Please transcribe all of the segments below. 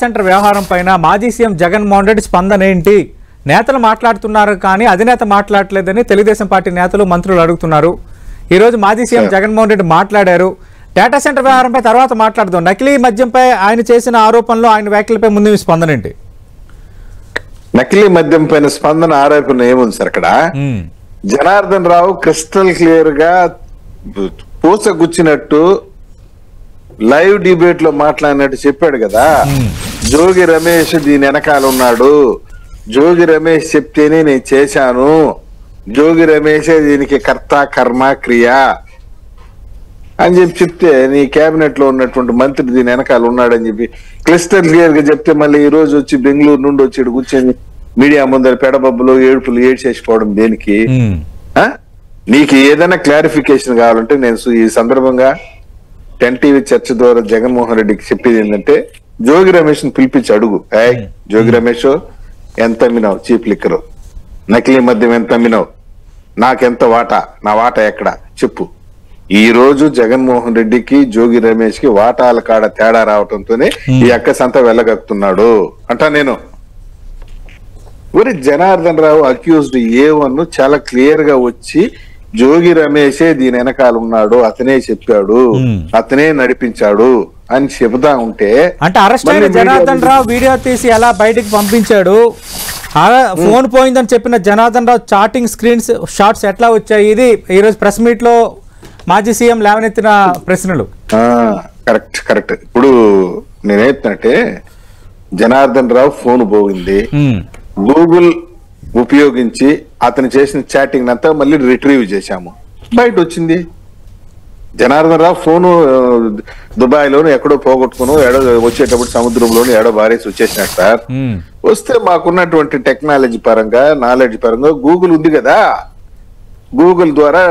Centre వ్యవహారం పైన మాజీ సీఎం జగన్మోహన్ రెడ్డి స్పందన ఏంటి? నేతలు మాట్లాడుతున్నారు కానీ అధినేత మాట్లాడలేదని తెలుగుదేశం పార్టీ నేతలు మంత్రులు అడుగుతున్నారు. ఈ రోజు మాజీ సీఎం జగన్మోహన్ రెడ్డి మాట్లాడారు. డేటా సెంటర్ వ్యవహారంపై తర్వాత మాట్లాడదాం. నకిలీ మద్యంపై ఆయన చేసిన ఆరోపణలు, ఆయన వ్యాఖ్యలపై ముందు మీ స్పందన ఏంటి? నకిలీ మద్యం పైన స్పందన ఆరోపణ ఏముంది సార్? అక్కడ జనార్దన్ రావు క్రిస్టల్ క్లియర్ గా పూసగుచ్చినట్టు లైవ్ డిబేట్ లో మాట్లాడినట్టు చెప్పాడు కదా. జోగి రమేష్ దీని వెనకాల ఉన్నాడు, జోగి రమేష్ చెప్తేనే నేను చేశాను, జోగి రమేషే దీనికి కర్త కర్మ క్రియ అని చెప్తే నీ కేబినెట్ లో ఉన్నటువంటి మంత్రి దీని వెనకాల ఉన్నాడని చెప్పి క్లిస్టర్ క్లియర్ గా చెప్తే మళ్ళీ ఈ రోజు వచ్చి బెంగళూరు నుండి వచ్చి కూర్చొని మీడియా ముందర పెడబబ్బులు ఏడుపులు ఏడ్చేసిపోవడం దేనికి? నీకు ఏదైనా క్లారిఫికేషన్ కావాలంటే నేను ఈ సందర్భంగా 10 టీవీ చర్చ ద్వారా జగన్మోహన్ రెడ్డికి చెప్పేది ఏంటంటే, జోగి రమేష్ ని పిలిపించి అడుగు. జోగి రమేష్, ఎంత అమ్మినావు చీప్ లిక్కర్, నకిలీ మద్యం ఎంత అమ్మినావు, నాకెంత వాటా, నా వాటా ఎక్కడ చెప్పు. ఈ రోజు జగన్మోహన్ రెడ్డికి జోగి రమేష్ కి వాటాల కాడ తేడా రావడంతోనే ఈ అక్కసంతా వెళ్ళగక్కుతున్నాడు అంటా నేను. జనార్దన్ రావు అక్యూజ్డ్ A1 చాలా క్లియర్ గా వచ్చి జోగి రమేషే దీని వెనకాల ఉన్నాడు, అతనే చెప్పాడు, అతనే నడిపించాడు అని చెబుతా ఉంటే, అంటే అరెస్ట్ అయిన జనార్దన్ రావు వీడియో తీసి ఎలా బయటికి పంపించాడు, ఫోన్ పోయిందని చెప్పిన Janardhan Rao chatting screens shorts ఎట్లా వచ్చాయి? ఇది ఈరోజు ప్రెస్ మీట్ లో మాజీ సీఎం లేవనెత్తిన ప్రశ్నలు. Correct correct. ఇప్పుడు నేనేంటంటే, జనార్దన్ రావు ఫోన్ పోయింది, గూగుల్ ఉపయోగించి అతను చేసిన చాటింగ్ అంతా మళ్ళీ రిట్రీవ్ చేశాము, బయట వచ్చింది. జనార్దన్ రావు ఫోను దుబాయ్ లోను ఎక్కడో పోగొట్టుకును, ఎడో వచ్చేటప్పుడు సముద్రంలోను ఎడో బారేసి వచ్చేసినాడు సార్. వస్తే మాకున్నటువంటి టెక్నాలజీ పరంగా, నాలెడ్జ్ పరంగా గూగుల్ ఉంది కదా, గూగుల్ ద్వారా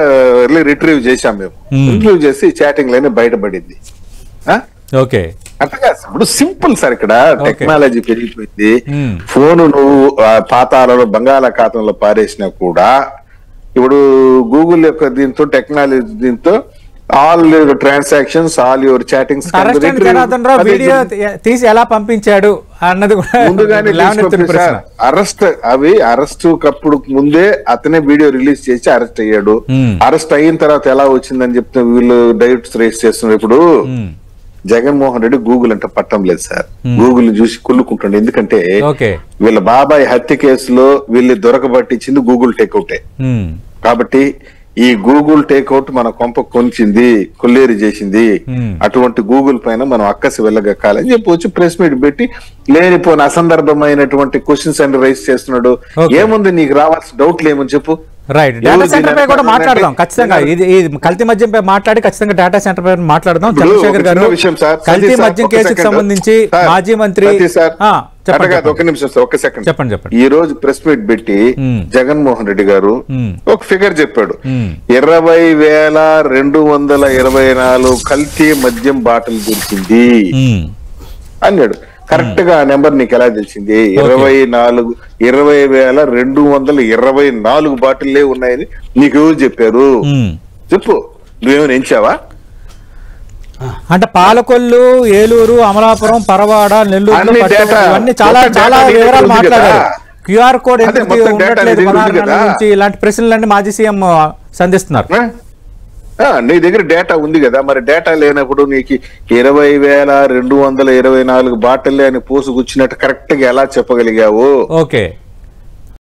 రిట్రీవ్ చేశాం మేము. రిట్రీవ్ చేసి చాటింగ్ లైన్ బయటపడింది. ఓకే, అట్లా ఇప్పుడు సింపుల్ సార్. ఇక్కడ టెక్నాలజీ పెరిగిపోయింది. ఫోను నువ్వు పాతాలలో బంగాళాఖాతంలో పారేసినా కూడా ఇప్పుడు గూగుల్ యొక్క దీంతో టెక్నాలజీ దీంతో all your transactions, all your chattings video తీసి ఎలా పంపించాడు అన్నది ముందుగానే అరెస్ట్ కప్పుడు ముందే అతనే వీడియో రిలీజ్ చేసి అరెస్ట్ అయ్యాడు. అరెస్ట్ అయిన తర్వాత ఎలా వచ్చిందని చెప్తే వీళ్ళు డైరెక్ట్ రేస్ చేస్తున్నారు. ఇప్పుడు జగన్మోహన్ రెడ్డి గూగుల్ అంటే పట్టం లేదు సార్, గూగుల్ చూసి కుళ్ళుకుంటాడు. ఎందుకంటే వీళ్ళ బాబాయ్ హత్య కేసులో వీళ్ళు దొరకబట్టించింది గూగుల్ టేక్అవుటే. కాబట్టి ఈ గూగుల్ టేక్అవుట్ మన కొంప కొంచింది, కొల్లేరు చేసింది. అటువంటి గూగుల్ పైన మనం అక్కసి వెళ్ళగక్కాలని చెప్పి వచ్చి ప్రెస్ మీట్ పెట్టి లేనిపోయిన అసందర్భమైనటువంటి క్వశ్చన్స్ అండ్ రైజ్ చేస్తున్నాడు. ఏముంది నీకు రావాల్సిన డౌట్లు ఏమని చెప్పు. రైట్, డేటా సెంటర్ పై కూడా మాట్లాడదాం ఖచ్చితంగా. ఇది కల్తీ మద్యం పై మాట్లాడి ఖచ్చితంగా డేటా సెంటర్ పై మాట్లాడదాం. చంద్రశేఖర్ గారు, కల్తీ మద్యం కేసుకు సంబంధించి మాజీ మంత్రి ఒక నిమిషం సార్, ఒక సెకండ్ చెప్పండి. ఈ రోజు ప్రెస్ మీట్ పెట్టి జగన్మోహన్ రెడ్డి గారు ఒక ఫిగర్ చెప్పాడు. 20,224 కల్తీ మద్యం బాటిల్ దొరికింది అన్నాడు. కరెక్ట్ గా నెంబర్ నీకు ఎలా తెలిసింది? 20,224 బాటిల్లే ఉన్నాయని నీకు ఎవరు చెప్పారు? చెప్పు, నువ్వేమైనా ఎంచావా? అంటే పాలకొల్లు, ఏలూరు, అమలాపురం, పరవాడ, నెల్లూరు ఇవన్నీ చాలా చాలా వివరాలు మాట్లాడారు. క్యూఆర్ కోడ్ ఇలాంటి ప్రశ్నలన్నీ మాజీ సీఎం సంధిస్తున్నారు. నీ దగ్గర డేటా ఉంది కదా, మరి డేటా లేనప్పుడు నీకు 20,224 బాటిల్ అని పోసుకొచ్చినట్టు కరెక్ట్ గా ఎలా చెప్పగలిగావు? ఓకే.